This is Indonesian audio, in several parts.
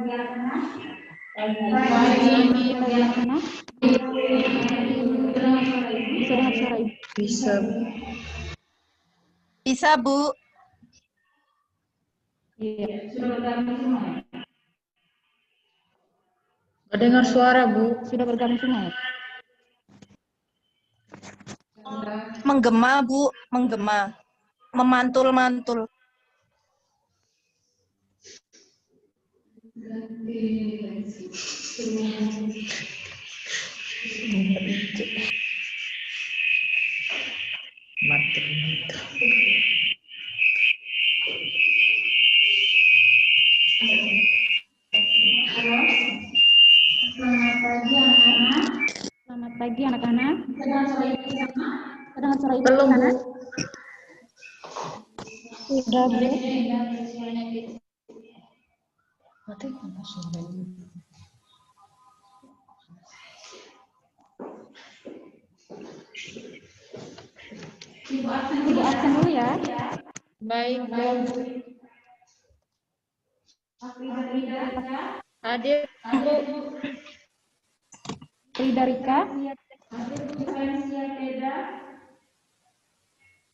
Bisa dengar suara Ibu? Bisa. Bisa, Bu. Iya. Nggak dengar suara, Bu. Sudah bergabung semua ya? Menggema, Bu. Menggema. Memantul-mantul. Selamat pagi anak-anak. Dengar suara Ibu Belum, Bu. sana? Sudah, Bu. Mati apa suara Ibu? Ibu absen dulu ya. Baik, Bu. Hadir, Bu. Frida Rika.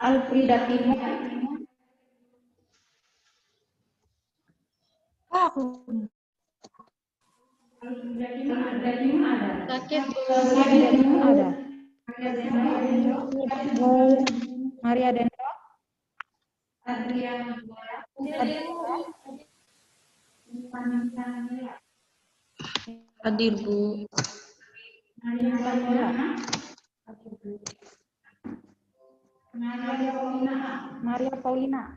Alfrida Timo. Aku. Sakit, Bu. Alfrida Timo ada. Maria Dendro. Hadir, Bu. Maria Paulina.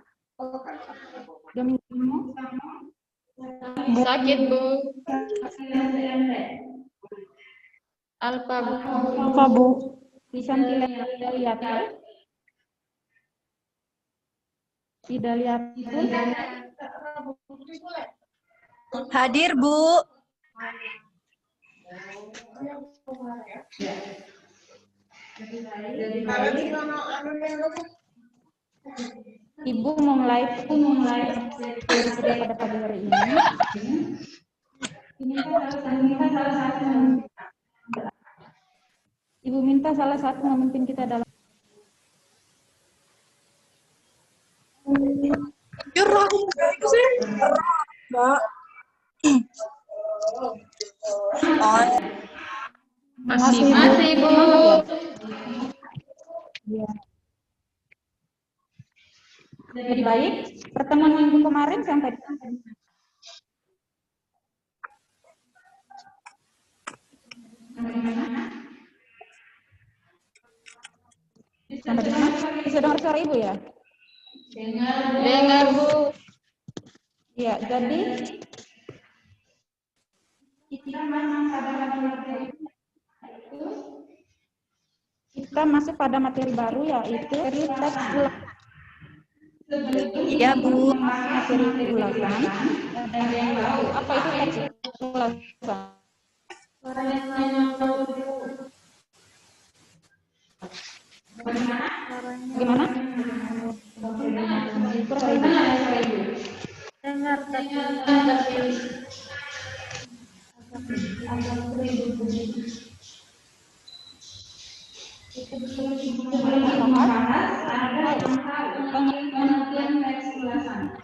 Domingo. Sakit, Bu. Alfa, Bu. Alfa, Bu. Wisanti Daliatul. Daliatul. Hadir, Bu. Ibu mau live pada pagi hari ini. Ibu minta salah satu memimpin kita dalam Masih, Bu. Ya. Jadi baik, pertemuan minggu kemarin sampai di mana? Bisa dengar suara Ibu ya? Dengar, Bu. Iya, jadi kita masuk pada materi baru yaitu teks ulang. Iya, Bu. Materi ulasan. Apa itu teks ulasan? Gimana? Dengar, Pengertian teks ulasan.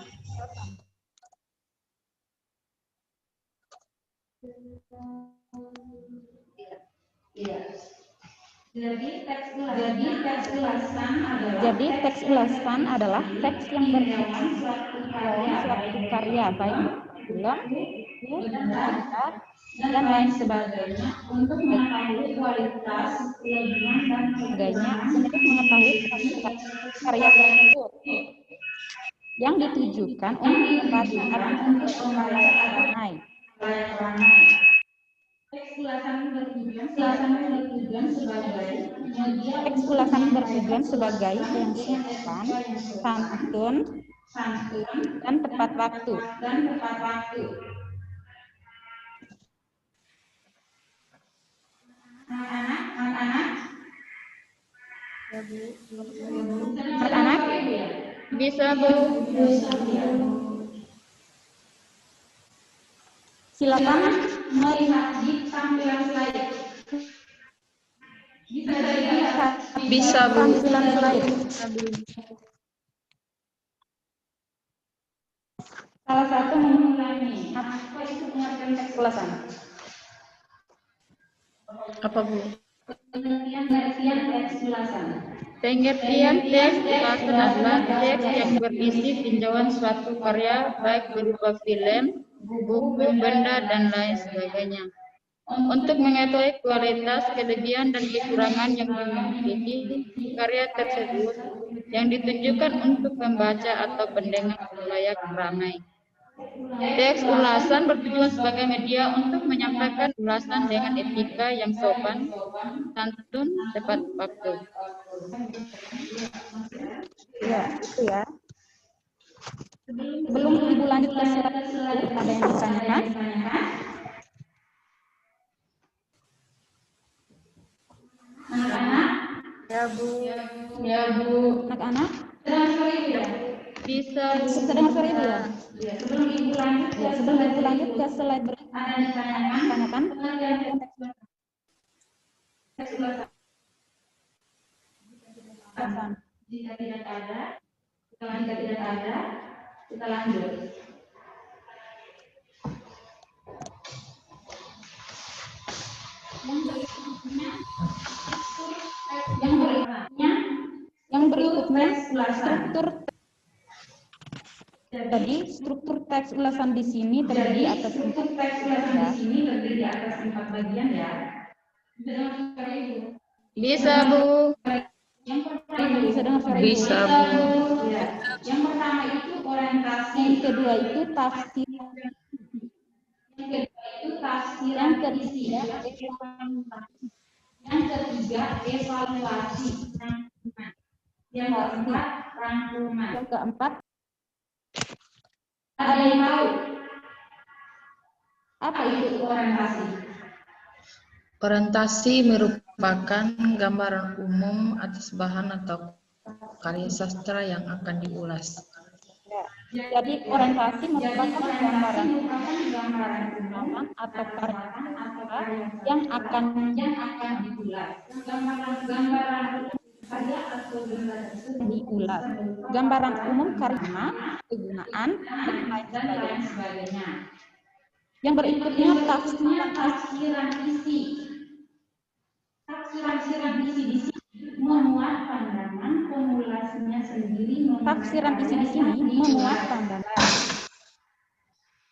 Jadi teks ulasan adalah teks yang berkaitan suatu karya baik film, buku, cerita, dan lain sebagainya untuk mengetahui kualitas, kelebihan dan sebagainya untuk mengetahui karya tersebut yang ditujukan untuk membaca atau membaca ramai. Teks ulasan bertujuan sebagai pensiapan, santun, dan tepat waktu. Anak-anak, bisa, Bu. Silakan melihat di tampilan slide. Bisa, Bu. Tampilan slide. Salah satu mengulangi apa itu pengertian teks ulasan. Apa, Bu? Pengertian teks ulasan. Pengertian teks ulasan adalah teks yang berisi tinjauan suatu karya, baik berupa film, buku, benda, dan lain sebagainya. Untuk mengetahui kualitas, kelebihan, dan kekurangan yang dimiliki karya tersebut yang ditunjukkan untuk pembaca atau pendengar layak ramai. Teks ulasan bertujuan sebagai media untuk menyampaikan ulasan dengan etika yang sopan, santun, tepat waktu. Ya, itu ya. Sebelum ibu lanjut ke slide itu, ada yang ditanyakan? Anak-anak? Ya, Bu. Ya, Bu. Anak-anak? Bisa, Bu. Bisa dengar suara ibu ya? Sebelum ibu lanjut ke slide berikutnya, ada yang ditanyakan? Teks ulasan. Jika tidak ada, kita lanjut. Yang berikutnya struktur. Jadi struktur teks ulasan di sini terdiri atas 4 bagian ya. Bisa, Bu. Bisa dengar suara ibu? Bisa, Bu. Ya. Yang pertama itu orientasi, yang kedua itu tafsir, yang ketiga evaluasi, yang keempat rangkuman, yang keempat ada yang tahu apa itu orientasi? Orientasi merupakan gambaran umum atas bahan atau karya sastra yang akan diulas. Ya. Jadi orientasi merupakan gambaran umum atau karya sastra yang akan diulas. Gambaran karya atau diulas. Gambaran umum karya, kegunaan, dan lain sebagainya. Yang berikutnya tafsiran isi. Tafsiran isi di sini memuat pandangan pengulasnya sendiri. Tafsiran isi di sini memuat pandangan.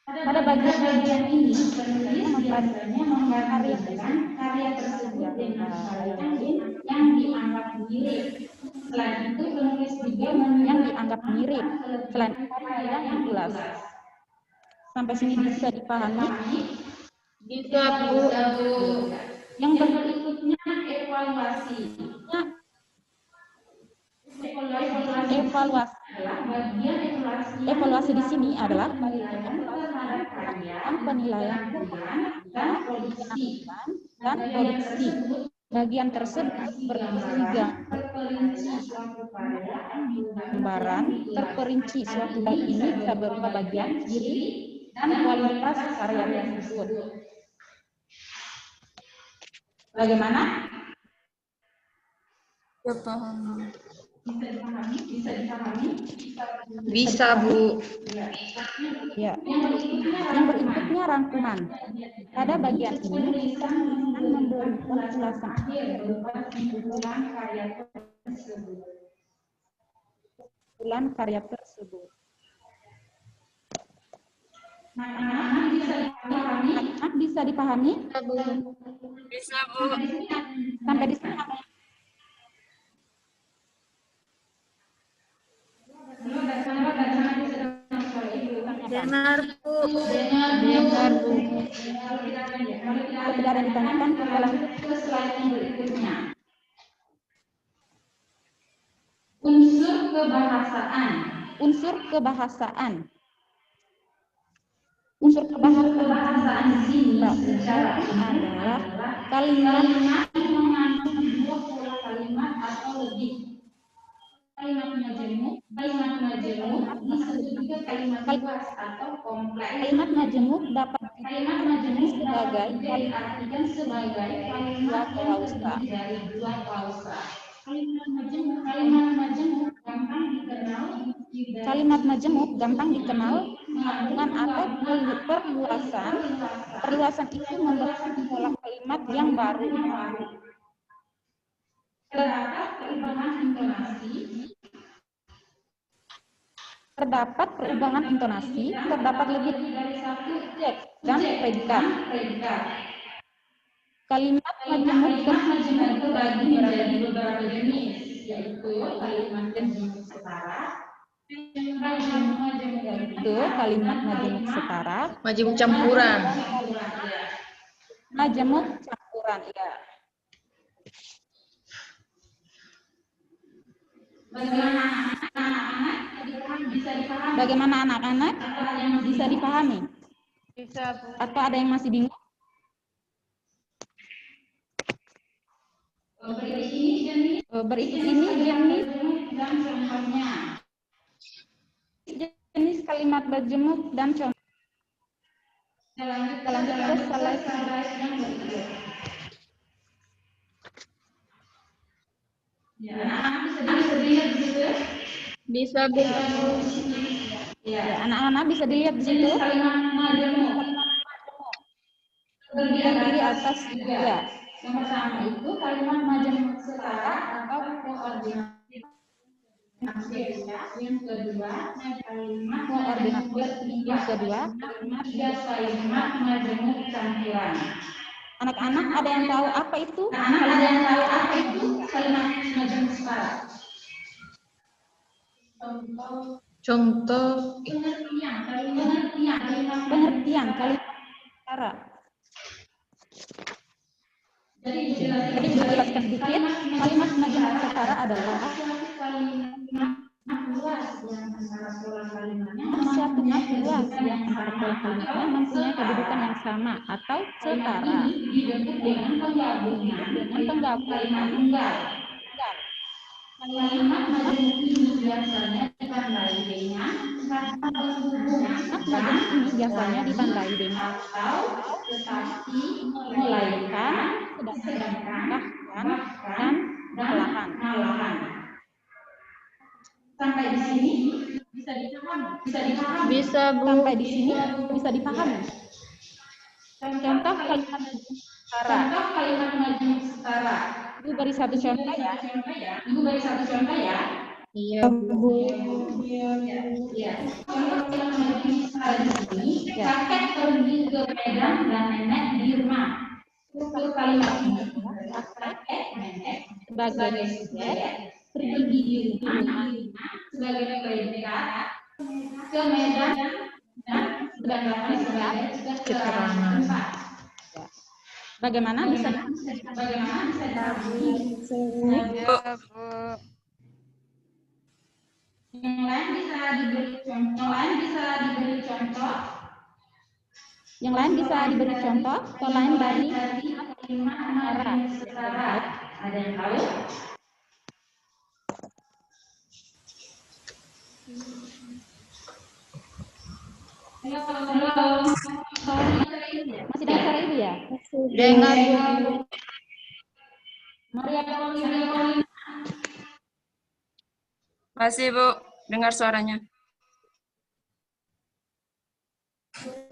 Pada bagian ini penulis biasanya menggambarkan karya tersebut dengan karya lain yang dianggap mirip. Selain itu penulis juga yang dianggap mirip. Selain itu yang diulas. Sampai sini bisa dipahami? Bisa, Bu. Yang berikutnya evaluasi. Evaluasi di sini adalah penilaian dan produksi. Bagian tersebut berisi gambaran terperinci suatu karya ini bisa berupa bagian ciri dan kualitas karya tersebut. Bagaimana? Bisa dipahami? Bisa, Bu. Ya. Yang berikutnya rangkuman. Pada bagian ini bisa memberikan ulasan berupa kesimpulan karya tersebut. Anak-anak bisa dipahami? Bisa, Bu. Sampai di sini. Dengar, Bu. Dengar, Bu. Kalau tidak ada yang ditanyakan, kita lanjut ke slide yang berikutnya. Unsur kebahasaan. Unsur kebahasaan. Unsur kebahasaan di sini adalah kalimat yang mengandung dua pola kalimat atau lebih. Kalimat majemuk disebut juga kalimat luas atau kompleks. Kalimat majemuk dapat Kalimat majemuk sebagai diartikan sebagai dua klausa. Kalimat majemuk gampang dikenal dengan atau perluasan. Perluasan itu membentuk pola kalimat yang baru. Terdapat perubahan intonasi, terdapat lebih dari satu subjek dan predikat. Kalimat majemuk terbagi menjadi beberapa jenis, yaitu kalimat majemuk setara, Majemuk campuran. Majemuk campuran, ya. Bagaimana anak-anak bisa dipahami? Bisa, Bu. Atau ada yang masih bingung? Berikut ini jenis dan contohnya. Jenis kalimat majemuk dan contoh. Selanjutnya slide yang berikut. Ya, anak-anak bisa dilihat di situ. Bisa, Bu. Ya, anak-anak bisa dilihat di situ. Kalimat majemuk terdiri atas tiga. Yang pertama itu kalimat majemuk setara atau koordinat. Yang kedua, kalimat koordinat. Yang kedua, kalimat majemuk campuran. Anak-anak ada yang tahu apa itu? Kalimat majemuk setara? Contoh Pengertian kalimat setara. Jadi dijelaskan sedikit. Kalimat majemuk setara adalah satu nat luas yang antara pola kalimatnya mempunyai kedudukan yang sama atau setara. Dibentuk dengan penggabungan kalimat tunggal. Kalimat majemuk ini biasanya ditandai dengan kata penghubung atau tetapi, melainkan, sedangkan, bahkan, dan malahan. Sampai di sini bisa dipahami? Bisa, Bu. Sampai di sini bisa dipahami. Contoh kalimat majemuk setara. Ibu beri satu contoh ya. Iya, Bu. Ya. Contoh kalimat majemuk setara di sini. Kakek pergi ke Medan dan nenek di rumah. Struktur kalimat ini kakek, nenek sebagai subjek, pergi di rumah sebagai predikat, ke Medan dan sebagai keterangan. Bagaimana bisa dipahami? Yang lain bisa diberi contoh. Selain dari kalimat majemuk setara. Ada yang tahu? Halo. Masih dengar suara Ibu ya? Dengar, Bu. Maria Paulina. Masih, Bu. Dengar suaranya.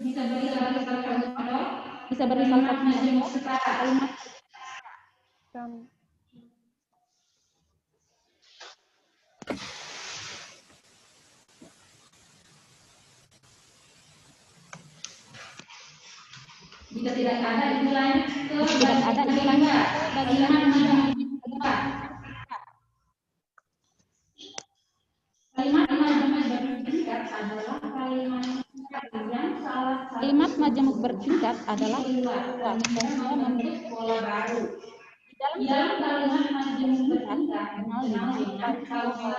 Bisa beri salah satu majemuk setara kalimat. Jika tidak ada ibu lain bagaimana majemuk kedua? Kalimat majemuk bertingkat adalah sehingga membentuk pola baru. Di dalam kalimat majemuk bertingkat dikenal dengan klausa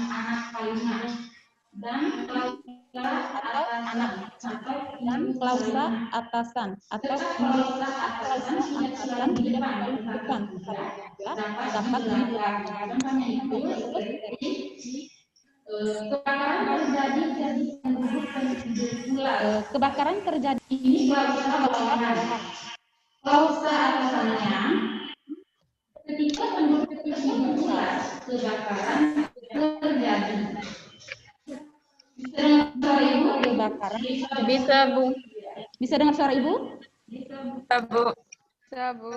anak kalimat dan klausa atasan atau klausa atasan tidak menentukan dapat contohnya itu dari kebakaran terjadi penduduk kebakaran terjadi ini pausa atasannya ketika penduduk tersebut kebakaran terjadi. Suara ibu kebakaran. Bisa, Bu. Bisa dengar suara ibu? Bisa, Bu. Bisa, Bu.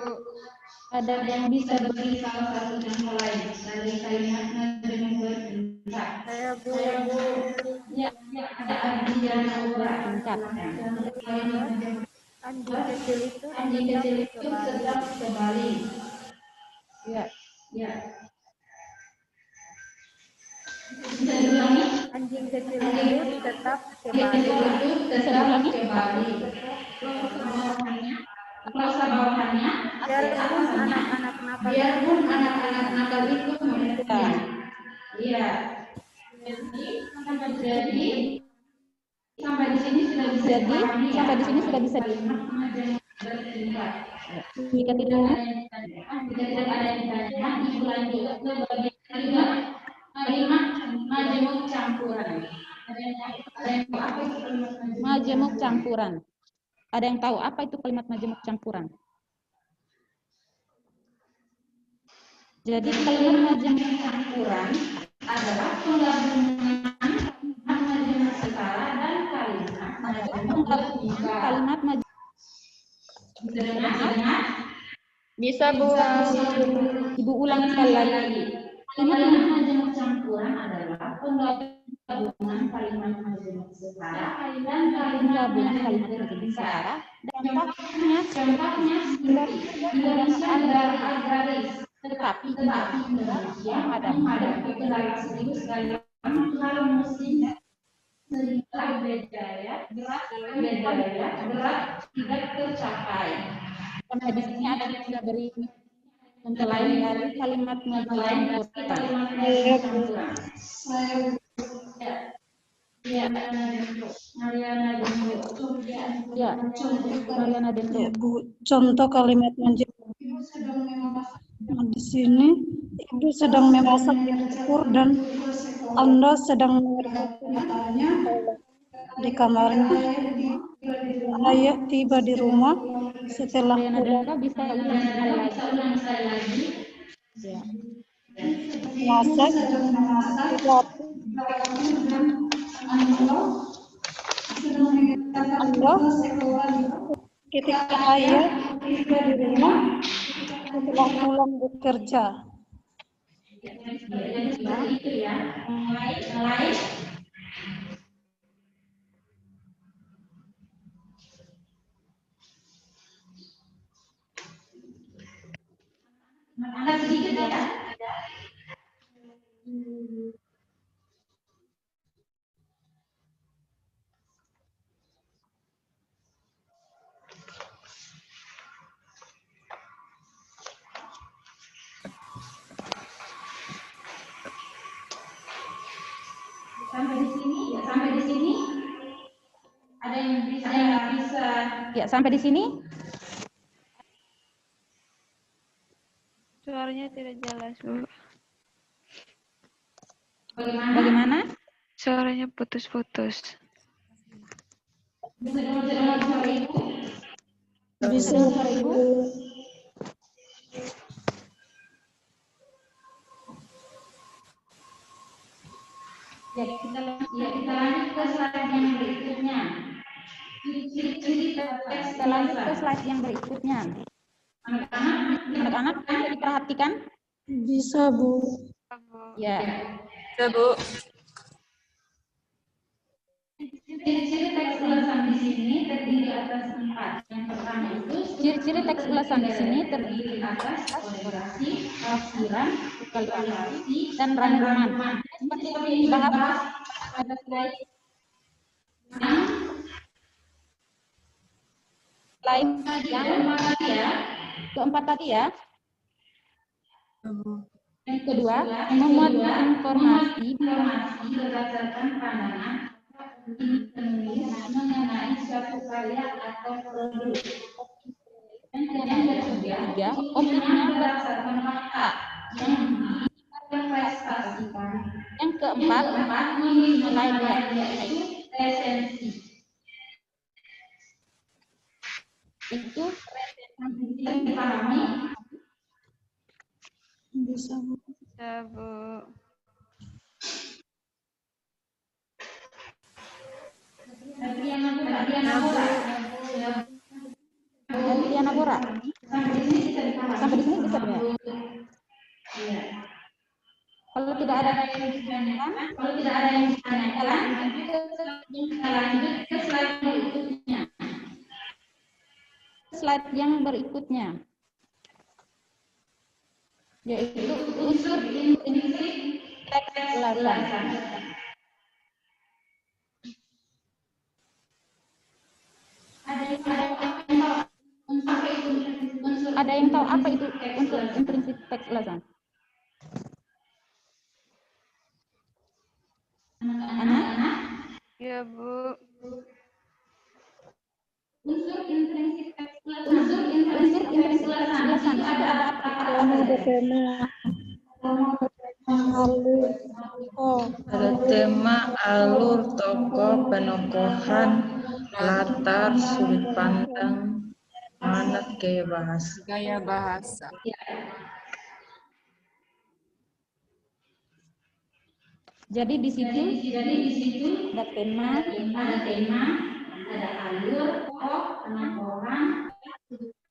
Ada yang bisa beri salah satu contoh lain dari kalimatnya dengan bersingkat. Saya, Bu. Ya, ada Adriana bersingkat. Anjing kecil itu tetap kembali. Ya, ya. Bisa diulangi? Anjing kecil itu tetap kembali. Bisa diulangi? Klausa bawahannya, biarpun anak-anak nakal itu menekan. Iya. Jadi sampai di sini sudah bisa dipahami. Sampai di sini sudah bisa dipahami. Jika tidak ada yang ditanya, ibu lanjut ke bagian kelima. Kalimat majemuk campuran. Majemuk campuran. Ada yang tahu apa itu kalimat majemuk campuran? Jadi kalimat majemuk campuran adalah penggabungan majemuk setara dan kalimat majemuk. Bisa, Bu. Ibu ulangi sekali lagi. Kalimat majemuk campuran adalah penggabungan kalimat majemuk setara dan penggabungan kalimat majemuk setara. Dampaknya Indonesia negara agraris, tetapi Indonesia menghadapi kendala serius dalam hal musim sehingga berat tidak tercapai. Sampai di sini ada yang bisa beri contoh lain dari kalimat majemuk campuran. Mariana Dendro. Ya, Bu, contoh kalimat majemuk di sini, Ibu sedang memasak di dapur dan Anda sedang mengerjakan di kamarnya. Ayah tiba di rumah setelah Mariana Dendro bisa ulangi sekali lagi. Ya. masak, Anda ketika ayah tiba di rumah setelah pulang bekerja. Anak sedikit ya. Sampai di sini ada yang bisa ya, sampai di sini Suaranya tidak jelas, Bu. bagaimana? Suaranya putus-putus. Bisa Ibu? Ya, kita lanjut ke slide yang berikutnya. Kita lanjut ke slide yang berikutnya. Anak-anak bisa diperhatikan? Bisa, Bu. Ya. Bisa, Bu. Ciri-ciri teks ulasan di sini terdiri atas 4. Yang pertama itu ciri-ciri teks ulasan di sini terdiri atas orasi, tafsiran, kalkulasi, dan rangkuman. Seperti yang dibahas pada slide yang keempat tadi ya. Yang kedua, memuat informasi berdasarkan pandangan penulis mengenai suatu karya atau produk. Yang ketiga, opininya berdasarkan fakta yang diprestasikan. Yang keempat, menilai yaitu resensi. itu dipahami. Bisa, Bu. Bisa, Bu. Diana Bora. Sampai di sini bisa ya? Kalau tidak ada yang ditanyakan, kita lanjut ke slide berikutnya. Slide yang berikutnya, yaitu unsur intrinsik teks ulasan. Ada yang tahu apa itu unsur intrinsik teks ulasan? Anak-anak? Ya, Bu. Unsur intrinsik teks ulasan itu ada apa? Ada tema, alur, Ada tema, alur, tokoh, penokohan, latar, sudut pandang, manat, gaya bahasa. Gaya bahasa. Jadi di situ ada tema, ada alur, penokohan,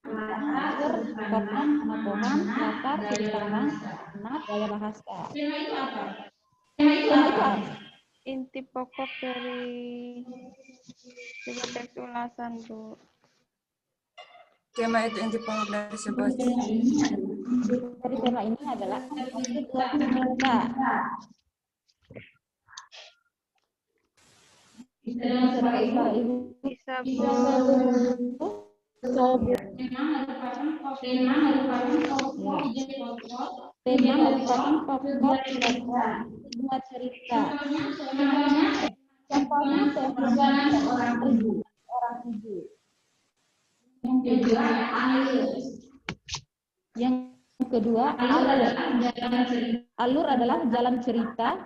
latar, sudut pandang, manat, gaya bahasa. Tema itu apa? Inti pokok dari sebuah teks ulasan, Bu. Tema itu inti pokok dari sebuah Dari tema ini adalah dua cerita. Bisa Ibu. Bisa, Bu. Tema merupakan pokok dua cerita. Contohnya seorang ibu. Yang kedua, alur. Alur adalah jalan cerita,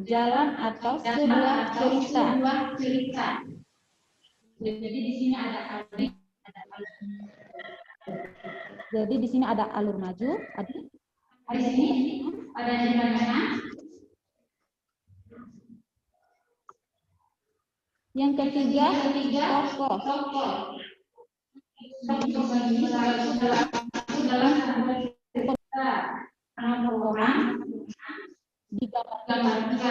jalan atau sebuah cerita. Jadi di sini ada alur maju, ada di tengah. Yang ketiga, tokoh. Orang digambarkan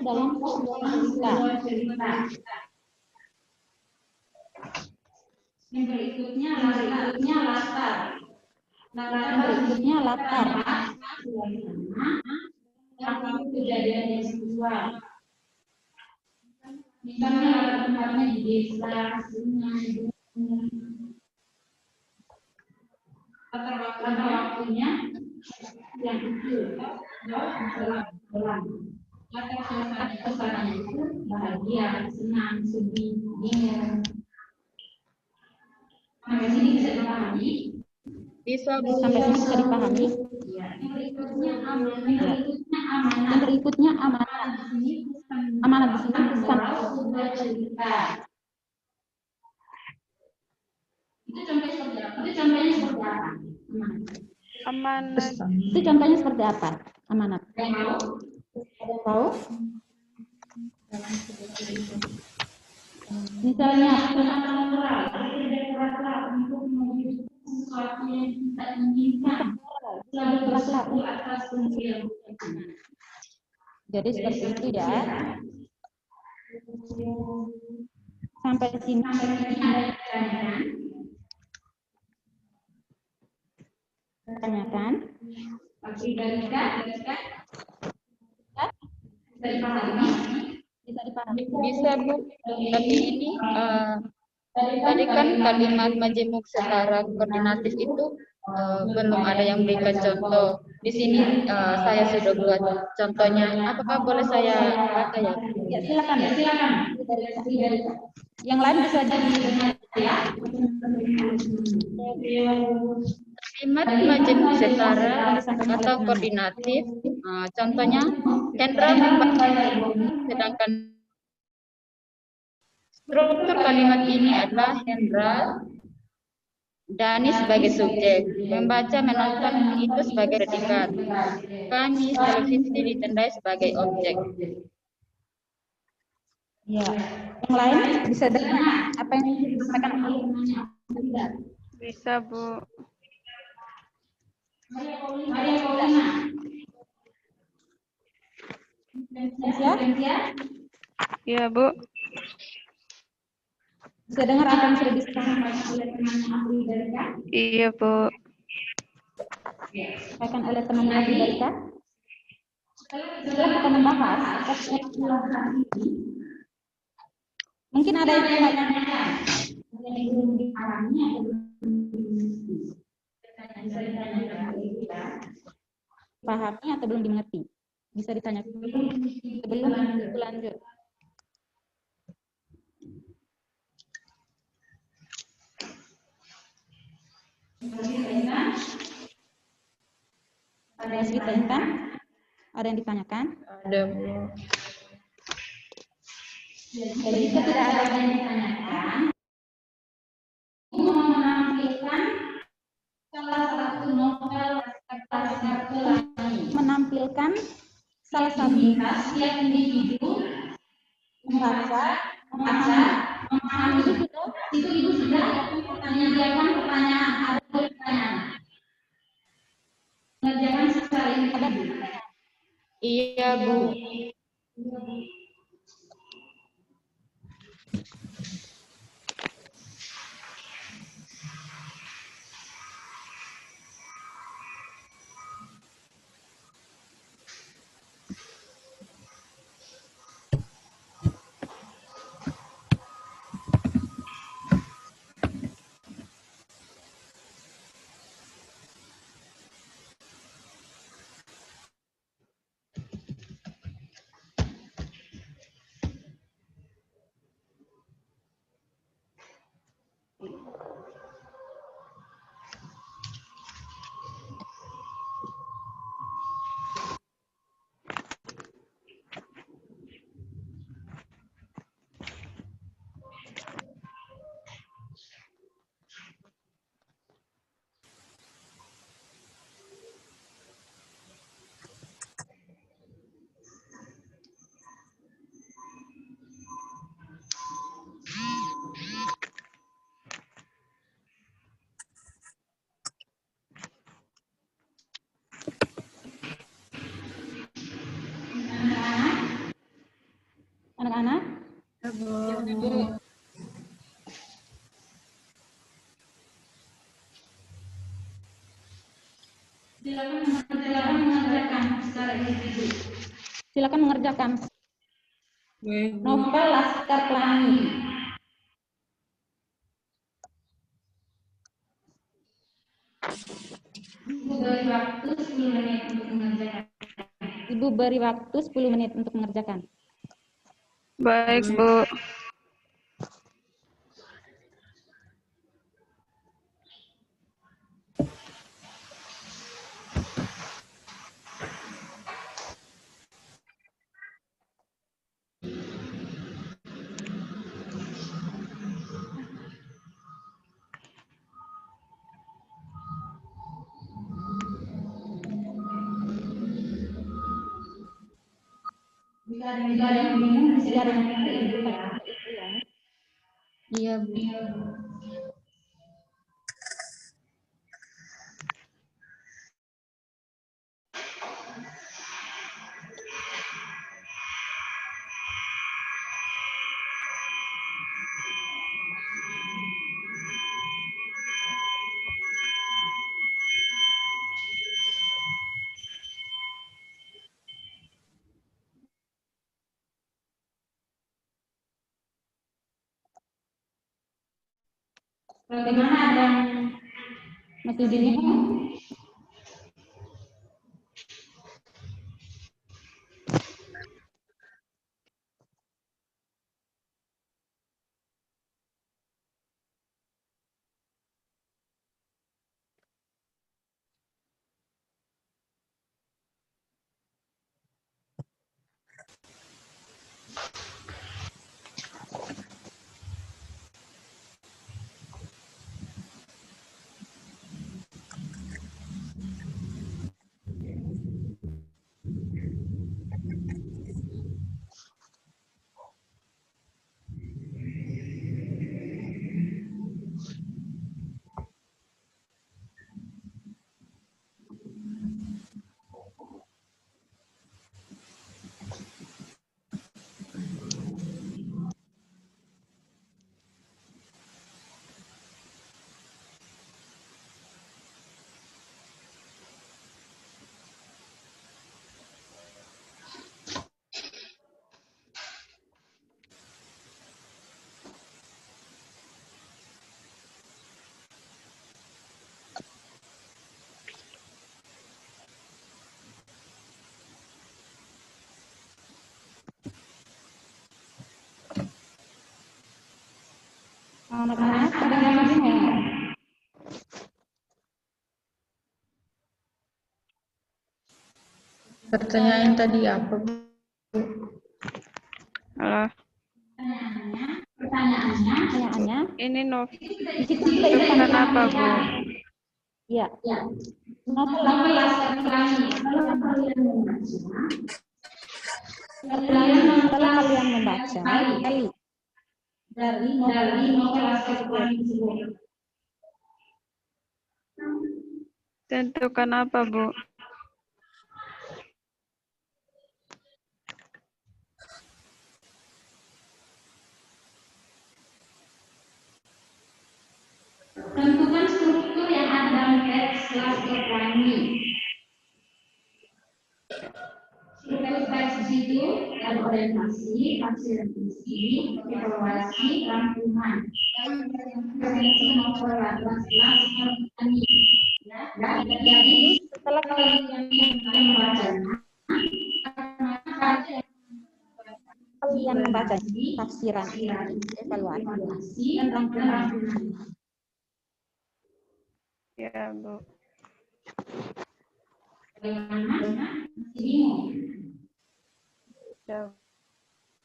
dalam sebuah cerita. Yang berikutnya latar. Apa kejadian yang sesuai. Misalnya tempatnya di desa, sungai, latar waktunya yang itu berlalu. Latar suasananya itu bahagia, senang, sedih, bingung. Sampai sini bisa dipahami? Bisa, Bu. Sampai sini bisa dipahami? Yang berikutnya amanat. Amanat di sini pesan sebuah cerita. Itu contohnya seperti apa? Amanat. Itu contohnya seperti apa? Amanat. Ada yang tahu? Misalnya pesan moral untuk mewujudkan sesuatu yang kita inginkan. Selalu berlaku atas kunci. Jadi seperti itu ya. Sampai sini ada tanyakan. Bisa dipahami? Bisa, Bu. Tapi ini tadi kan kalimat majemuk setara koordinatif itu belum ada yang berikan contoh. Di sini saya sudah buat contohnya. Apakah boleh saya baca ya? Ya, silakan. Yang lain bisa jadi ya. Kalimat majemuk setara atau koordinatif, contohnya Hendra sedangkan struktur kalimat ini adalah Hendra Dani sebagai subjek, membaca menonton itu sebagai predikat. Kami televisi ditandai sebagai objek. Ya. Yang lain bisa dengar apa yang disampaikan oleh Bisa, Bu. Maria Paulina. Ya? Iya, Bu. Bisa dengar apa yang sudah disampaikan oleh temannya Ahli Dalika? Iya, Bu. Disampaikan oleh temannya Ahli Dalika? Setelah kita membahas teks ulasan ini, mungkin ada yang ditanyakan. Ada yang belum dipahami atau belum dimengerti. Bisa ditanyakan oleh kita. Pahami atau belum dimengerti? Bisa ditanyakan sebelum itu lanjut. Ada yang ditanyakan? Ada yang ditanyakan? Ada, Bu. Jadi jika tidak ada yang ditanyakan, menampilkan salah satu novel adaptasi pelangi. Menampilkan salah satu setiap individu membaca, memahami itu ibu sudah menyediakan pertanyaan, ada pertanyaan. Mengerjakan secara ini ada pertanyaan. Iya, Bu. Anak-anak? Silakan mengerjakan secara individu. Silakan mengerjakan novel Laskar Pelangi. Ibu beri waktu 10 menit untuk mengerjakan. Ibu beri waktu 10 menit untuk mengerjakan. Baik, Bu. Jika ada yang bingung, bisa ada yang ibu ya. Iya, Bu. Bagaimana ada yang masih bingung? Pertanyaan tadi apa, Bu? Alah, Pertanyaannya, ini di situ sudah novel ilustrasi. kenapa, Bu? Ya. Novel Laskar Pelangi. Setelah kalian membaca sekali dari novel Laskar Pelangi tersebut. Tentukan apa, Bu? Tentukan struktur yang ada dalam teks Laskar Pelangi. Struktur teks itu ada orientasi, tafsir visi, evaluasi, rangkuman. Referensi novel Laskar Pelangi. Jadi setelah kalian membacanya, kalian membaca tafsiran, evaluasi, dan rangkuman. Ya, Bu.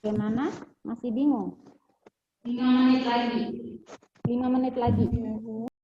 Bagaimana? Masih bingung? 5 menit lagi. 5 menit lagi.